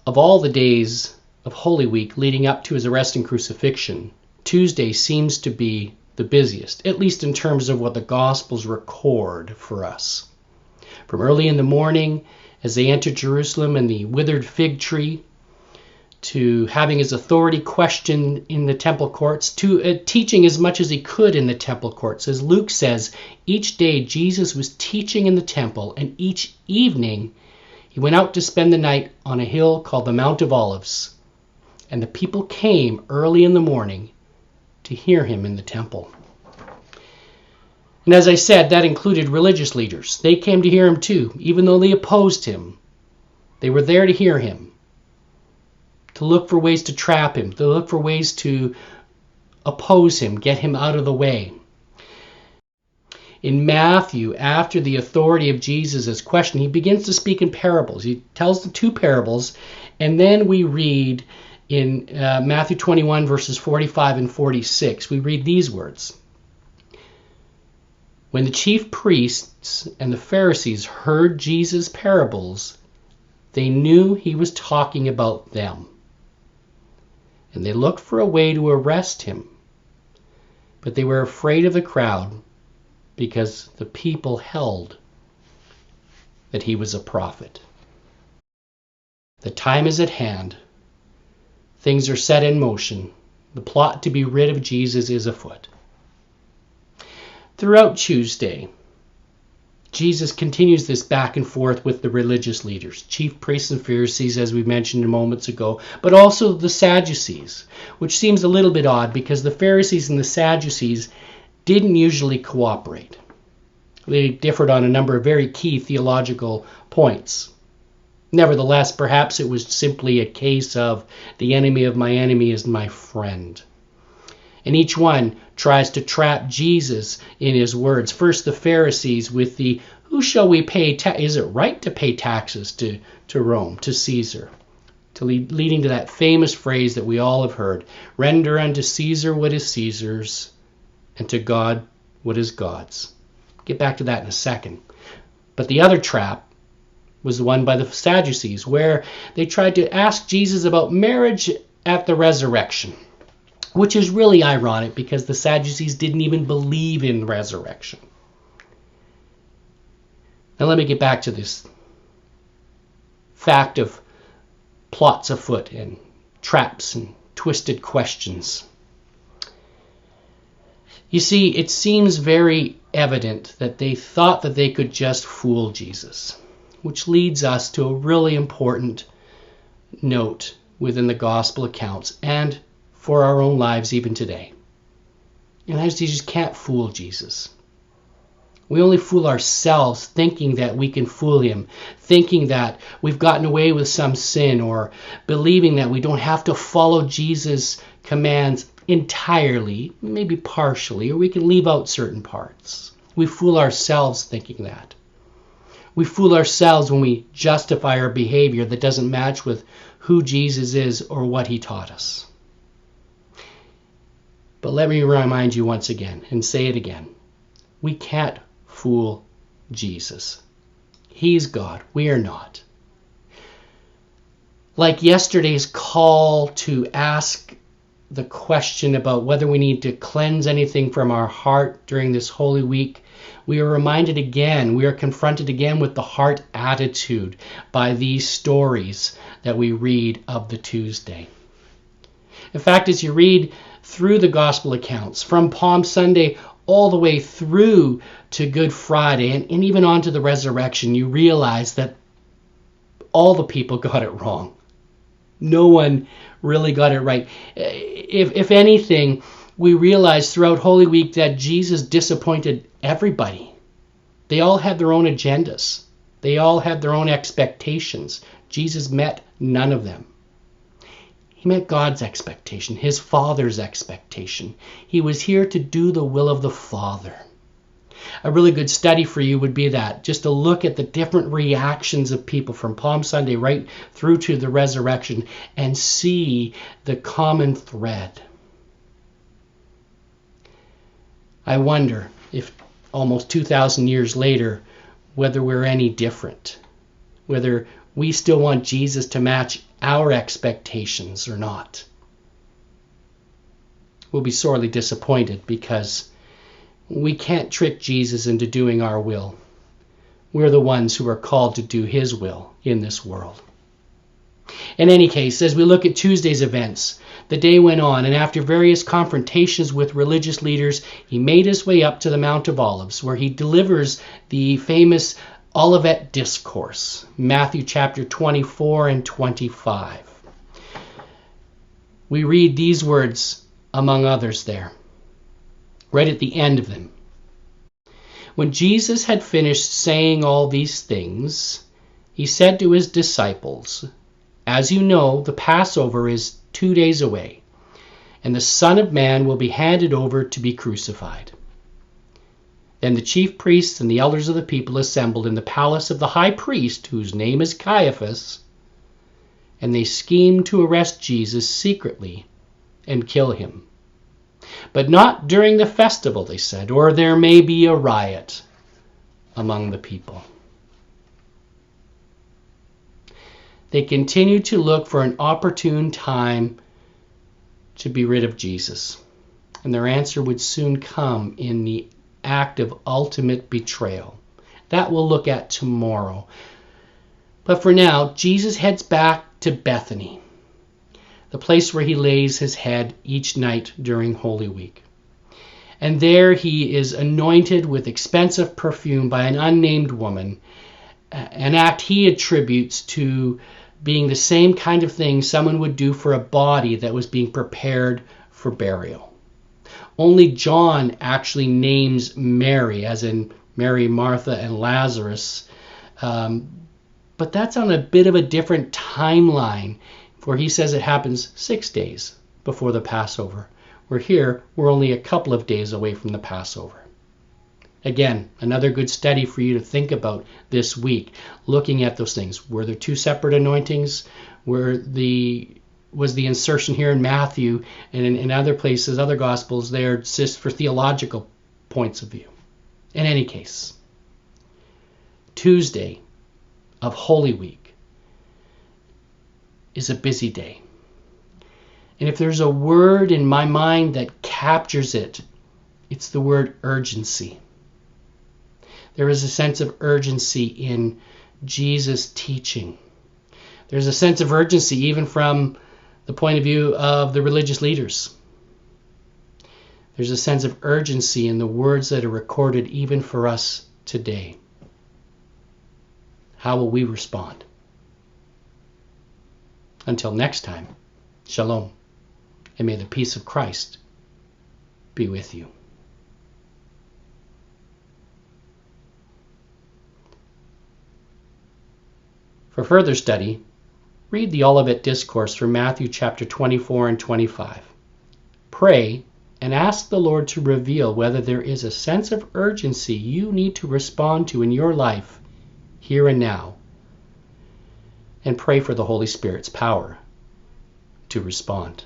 Of all the days of Holy Week leading up to his arrest and crucifixion, Tuesday seems to be the busiest, at least in terms of what the Gospels record for us. From early in the morning, as they entered Jerusalem and the withered fig tree, to having his authority questioned in the temple courts, to teaching as much as he could in the temple courts. As Luke says, each day Jesus was teaching in the temple, and each evening he went out to spend the night on a hill called the Mount of Olives. And the people came early in the morning to hear him in the temple. And as I said, that included religious leaders. They came to hear him too, even though they opposed him. They were there to hear him, to look for ways to trap him, to look for ways to oppose him, get him out of the way. In Matthew, after the authority of Jesus is questioned, he begins to speak in parables. He tells the two parables, and then we read in Matthew 21, verses 45 and 46, we read these words. When the chief priests and the Pharisees heard Jesus' parables, they knew he was talking about them. And they looked for a way to arrest him. But they were afraid of the crowd because the people held that he was a prophet. The time is at hand. Things are set in motion. The plot to be rid of Jesus is afoot. Throughout Tuesday, Jesus continues this back and forth with the religious leaders, chief priests and Pharisees, as we mentioned moments ago, but also the Sadducees, which seems a little bit odd because the Pharisees and the Sadducees didn't usually cooperate. They differed on a number of very key theological points. Nevertheless, perhaps it was simply a case of the enemy of my enemy is my friend. And each one tries to trap Jesus in his words. First, the Pharisees with the, who shall we pay? Is it right to pay taxes to Rome, to Caesar? Leading to that famous phrase that we all have heard, render unto Caesar what is Caesar's, and to God what is God's. Get back to that in a second. But the other trap was the one by the Sadducees, where they tried to ask Jesus about marriage at the resurrection. Which is really ironic because the Sadducees didn't even believe in resurrection. Now let me get back to this fact of plots afoot and traps and twisted questions. You see, it seems very evident that they thought that they could just fool Jesus, which leads us to a really important note within the gospel accounts and for our own lives even today. And that is, you just can't fool Jesus. We only fool ourselves thinking that we can fool him, thinking that we've gotten away with some sin, or believing that we don't have to follow Jesus' commands entirely, maybe partially, or we can leave out certain parts. We fool ourselves thinking that. We fool ourselves when we justify our behavior that doesn't match with who Jesus is or what he taught us. But let me remind you once again, and say it again. We can't fool Jesus. He's God. We are not. Like yesterday's call to ask the question about whether we need to cleanse anything from our heart during this Holy Week, we are reminded again, we are confronted again with the heart attitude by these stories that we read of the Tuesday. In fact, as you read through the gospel accounts, from Palm Sunday all the way through to Good Friday, and even on to the resurrection, you realize that all the people got it wrong. No one really got it right. If anything, we realize throughout Holy Week that Jesus disappointed everybody. They all had their own agendas. They all had their own expectations. Jesus met none of them. He met God's expectation, his Father's expectation. He was here to do the will of the Father. A really good study for you would be that, just to look at the different reactions of people from Palm Sunday right through to the resurrection and see the common thread. I wonder if almost 2,000 years later, whether we're any different, whether we still want Jesus to match our expectations or not. We'll be sorely disappointed because we can't trick Jesus into doing our will. We're the ones who are called to do his will in this world. In any case, as we look at Tuesday's events, the day went on, and after various confrontations with religious leaders, he made his way up to the Mount of Olives, where he delivers the famous Olivet Discourse, Matthew chapter 24 and 25. We read these words, among others there, right at the end of them. When Jesus had finished saying all these things, he said to his disciples, "As you know, the Passover is 2 days away, and the Son of Man will be handed over to be crucified." Then the chief priests and the elders of the people assembled in the palace of the high priest, whose name is Caiaphas, and they schemed to arrest Jesus secretly and kill him. But not during the festival, they said, or there may be a riot among the people. They continued to look for an opportune time to be rid of Jesus. And their answer would soon come in the act of ultimate betrayal. That we'll look at tomorrow. But for now, Jesus heads back to Bethany, the place where he lays his head each night during Holy Week. And there he is anointed with expensive perfume by an unnamed woman, an act he attributes to being the same kind of thing someone would do for a body that was being prepared for burial. Only John actually names Mary, as in Mary, Martha, and Lazarus. But that's on a bit of a different timeline, for he says it happens 6 days before the Passover. We're here, we're only a couple of days away from the Passover. Again, another good study for you to think about this week, looking at those things. Were there 2 separate anointings? Was the insertion here in Matthew and in other places, other Gospels, there just for theological points of view? In any case, Tuesday of Holy Week is a busy day. And if there's a word in my mind that captures it, it's the word urgency. There is a sense of urgency in Jesus' teaching. There's a sense of urgency even from the point of view of the religious leaders. There's a sense of urgency in the words that are recorded even for us today. How will we respond? Until next time, shalom, and may the peace of Christ be with you. For further study, read the Olivet Discourse from Matthew chapter 24 and 25. Pray and ask the Lord to reveal whether there is a sense of urgency you need to respond to in your life here and now. And pray for the Holy Spirit's power to respond.